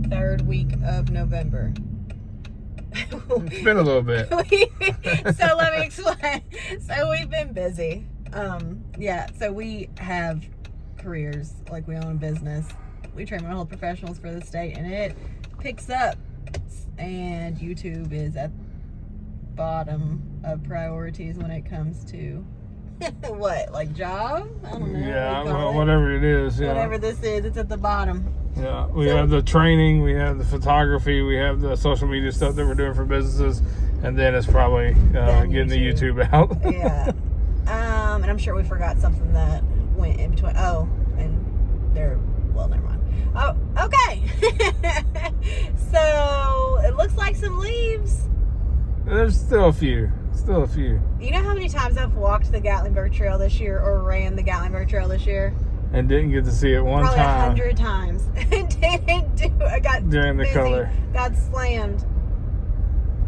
third week of November. It's been a little bit. So let me explain. So we've been busy. Yeah, so we have careers, like we own a business. We train mental health professionals for the state, and it picks up. And YouTube is at bottom of priorities when it comes to what, like job? I don't know. Yeah, whatever it is. Yeah. Whatever this is, it's at the bottom. Yeah, we have the training, we have the photography, we have the social media stuff that we're doing for businesses, and then it's probably getting the YouTube out. Yeah. And I'm sure we forgot something that went in between. Oh, and well, never mind. Oh, okay. So it looks like some leaves. There's still a few. You know how many times I've walked the Gatlinburg Trail this year, or ran the Gatlinburg Trail this year? And didn't get to see it one Probably time. 100 times. Didn't do it. I got during the busy, color. Got slammed.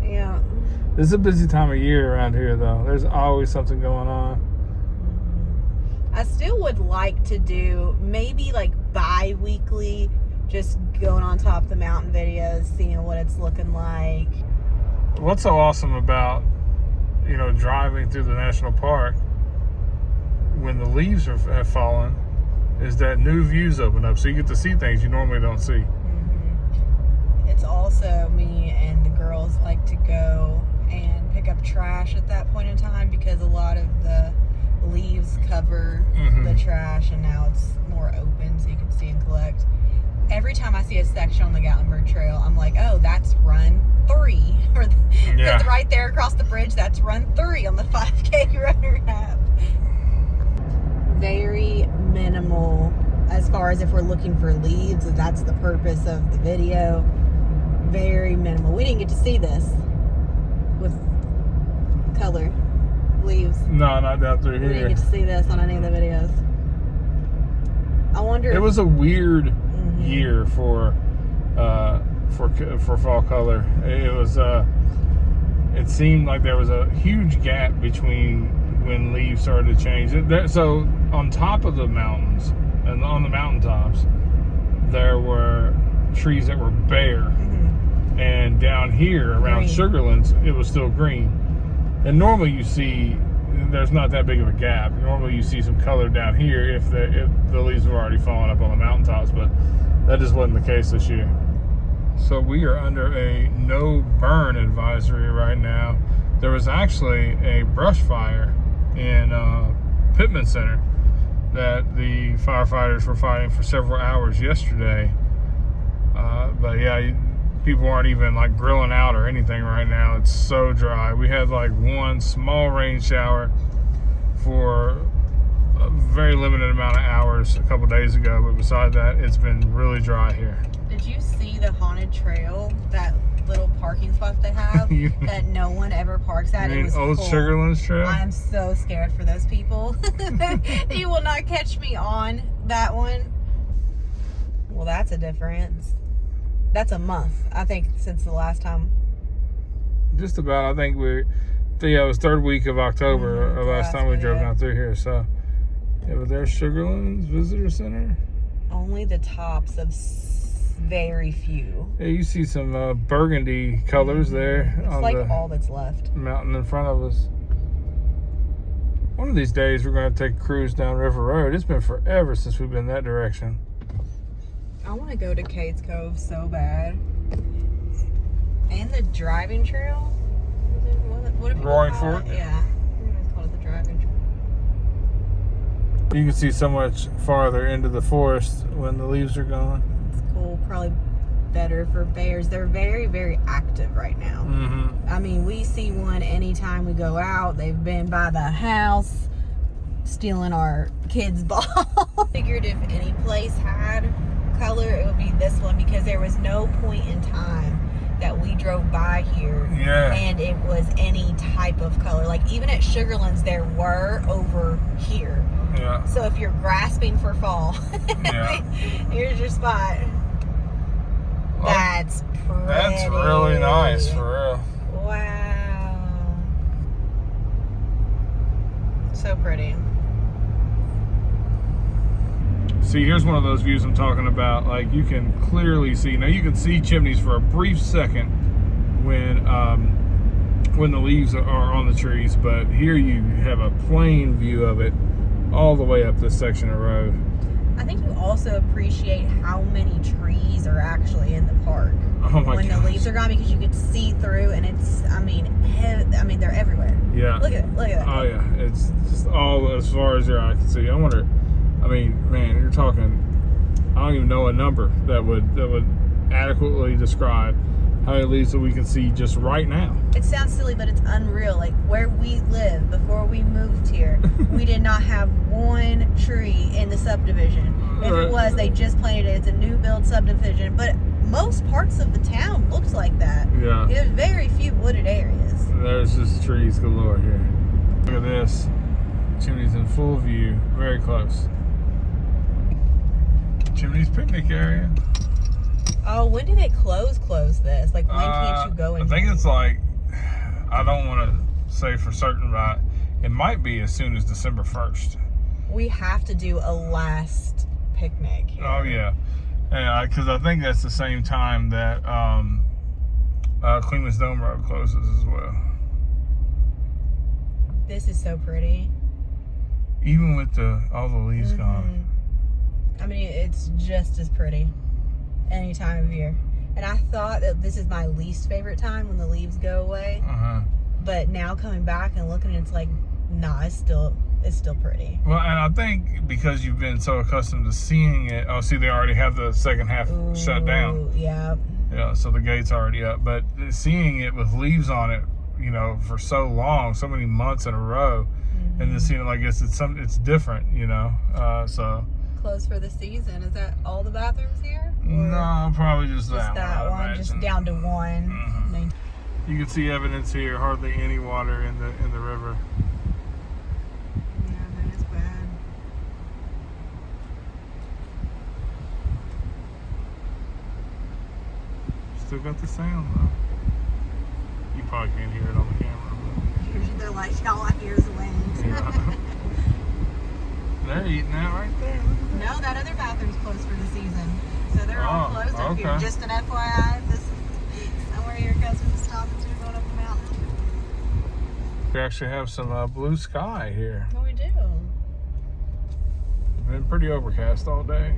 Yeah. This is a busy time of year around here, though. There's always something going on. I still would like to do maybe like bi-weekly, just going on top of the mountain videos, seeing what it's looking like. What's so awesome about, driving through the national park when the leaves have fallen is that new views open up, so you get to see things you normally don't see. Mm-hmm. It's also me and the girls like to go and pick up trash at that point in time, because a lot of the leaves cover the trash, and now it's more open so you can see and collect. Every time I see a section on the Gatlinburg Trail, I'm like, oh, that's run 3. Because right there across the bridge, that's run 3 on the 5K runner app. Very minimal as far as if we're looking for leaves, if that's the purpose of the video. Very minimal. We didn't get to see this with color leaves. No, not down through here. We didn't get to see this on any of the videos. I wonder. It was a weird year for fall color. It was it seemed like there was a huge gap between when leaves started to change. So on top of the mountains and on the mountaintops, there were trees that were bare, and down here around Sugarlands, it was still green. And normally you see there's not that big of a gap. Normally you see some color down here if the leaves have already fallen up on the mountaintops, but that just wasn't the case this year. So we are under a no burn advisory right now. There was actually a brush fire in Pittman Center that the firefighters were fighting for several hours yesterday. But yeah, people aren't even like grilling out or anything right now. It's so dry. We had like one small rain shower for a very limited amount of hours a couple days ago, but beside that, it's been really dry here. Did you see the haunted trail, that little parking spot they have that no one ever parks at? You mean Old Sugarlands Trail? I am so scared for those people. You will not catch me on that one. Well, that's a difference. That's a month, I think, since the last time. Just about. I think it was third week of October last time we drove down through here. So, yeah, but there's Sugarlands Visitor Center. Only the tops of very few. Yeah, you see some burgundy colors there. It's on like the all that's left. Mountain in front of us. One of these days, we're going to take a cruise down River Road. It's been forever since we've been that direction. I want to go to Cades Cove so bad. And the driving trail? What Roaring Fork? Yeah. We're going to call it the driving trail. You can see so much farther into the forest when the leaves are gone. It's cool. Probably better for bears. They're very, very active right now. I mean, we see one anytime we go out. They've been by the house stealing our kids' ball. Figured if any place had color, it would be this one, because there was no point in time that we drove by here and it was any type of color. Like even at Sugarlands, there were over here. Yeah. So if you're grasping for fall, here's your spot. Well, that's pretty. That's really nice, for real. Wow. So pretty. See, here's one of those views I'm talking about. Like, you can clearly see. Now, you can see chimneys for a brief second when the leaves are on the trees, but here you have a plain view of it all the way up this section of road. I think you also appreciate how many trees are actually in the park when the leaves are gone, because you could see through, and it's, I mean, they're everywhere. Yeah. Look at it. Look at that. Oh yeah, it's just all as far as your eye can see. I wonder. I mean, man, you're talking. I don't even know a number that would adequately describe how many leaves that we can see just right now. It sounds silly, but it's unreal. Like, where we live before we moved here, we did not have one tree in the subdivision. If it was, they just planted it. It's a new build subdivision, but most parts of the town looks like that. Yeah. There's very few wooded areas. There's just trees galore here. Look at this. Chimney's in full view, very close. Chimney's picnic area. Oh, when do they close this? Like, when can't you go in? I think it's like, I don't want to say for certain, but it might be as soon as December 1st. We have to do a last picnic here. Oh, yeah. Because I think that's the same time that Cleveland's Dome Road closes as well. This is so pretty. Even with all the leaves gone. I mean, it's just as pretty any time of year. And I thought that this is my least favorite time, when the leaves go away. But now coming back and looking, it's like, nah, it's still pretty. Well, and I think because you've been so accustomed to seeing it. Oh, see, they already have the second half shut down. Yeah. Yeah, so the gate's already up. But seeing it with leaves on it, you know, for so long, so many months in a row, and then seeing it like this, it's different, you know. So. Closed for the season. Is that all the bathrooms here? No, probably just that one. Just down to one. You can see evidence here. Hardly any water in the river. Yeah, that is bad. Still got the sound though. You probably can't hear it on the camera. They're like, all I hear is wind. Yeah. They're eating that right there. No, that other bathroom's closed for the season. So they're all closed up here. Just an FYI, this is somewhere your cousins stopping to going up the mountain. We actually have some blue sky here. No, we do. Been pretty overcast all day.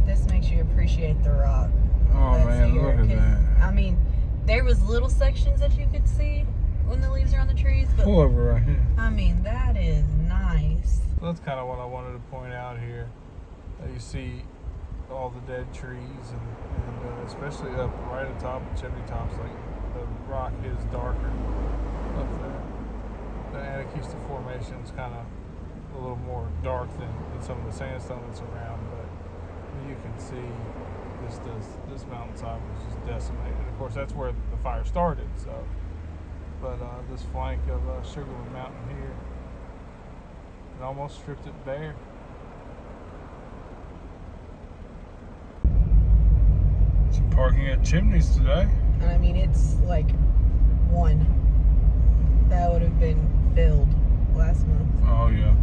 This makes you appreciate the rock. Oh man, look at that. I mean, there was little sections that you could see when the leaves are on the trees, but pull over right here. I mean, that is nice. That's kind of what I wanted to point out here. You see all the dead trees, and especially up right at the top of chimney tops, like the rock is darker up there. The Anakeesta Formation is kind of a little more dark than some of the sandstone that's around, but you can see this mountainside was just decimated. Of course, that's where the fire started. So, but this flank of Sugarland Mountain here, it almost stripped it bare. Some parking at Chimneys today. I mean, it's like one that would have been filled last month. Oh yeah.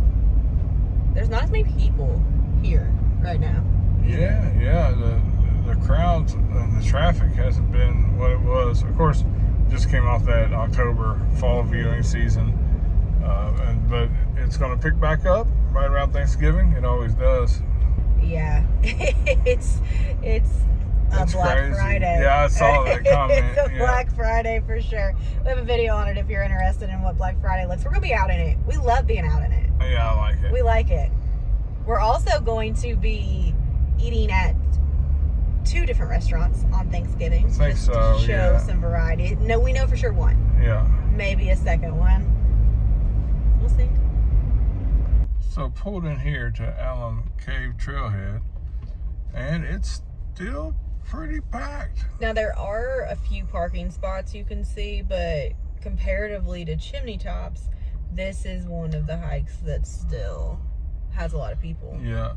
There's not as many people here right now. Yeah. The crowds and the traffic hasn't been what it was. Of course, just came off that October fall viewing season, but it's going to pick back up right around Thanksgiving. It always does. Yeah, it's Black crazy. Friday. Yeah, I saw that comment. It's a Black Friday for sure. We have a video on it if you're interested in what Black Friday looks. We're going to be out in it. We love being out in it. Yeah, I like it. We like it. We're also going to be eating at 2 different restaurants on Thanksgiving. I think just so, to show some variety. No, we know for sure one. Yeah. Maybe a second one. We'll see. So pulled in here to Alum Cave Trailhead, and it's still pretty packed. Now there are a few parking spots you can see, but comparatively to Chimney Tops, this is one of the hikes that still has a lot of people. Yeah.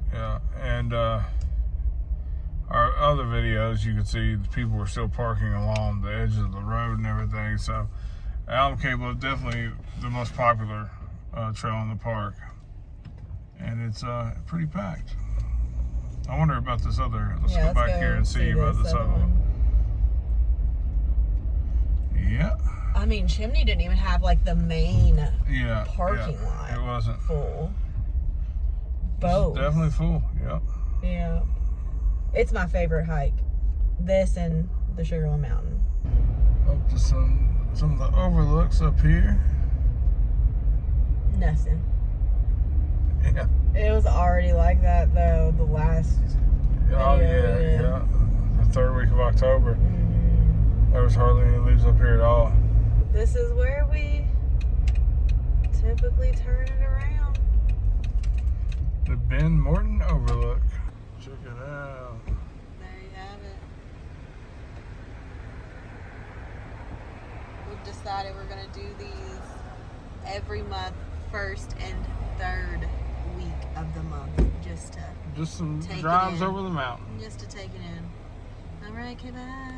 And our other videos, you can see the people were still parking along the edges of the road and everything. So Alum Cable is definitely the most popular trail in the park, and it's pretty packed. I wonder about this other. Let's go back here and see about this other one. Yeah. I mean, Chimney didn't even have like the main parking lot. It wasn't full. Both. Definitely full. Yep. Yeah. It's my favorite hike. This and the Sugarland Mountain. Up to some of the overlooks up here. Nothing. Yeah. It was already like that though. The last. Oh yeah. The third week of October. There was hardly any leaves up here at all. This is where we typically turn it around. The Ben Morton Overlook. Check it out. There you have it. We've decided we're going to do these every month, first and third week of the month, just some drives over the mountain. Just to take it in. All right, okay, bye.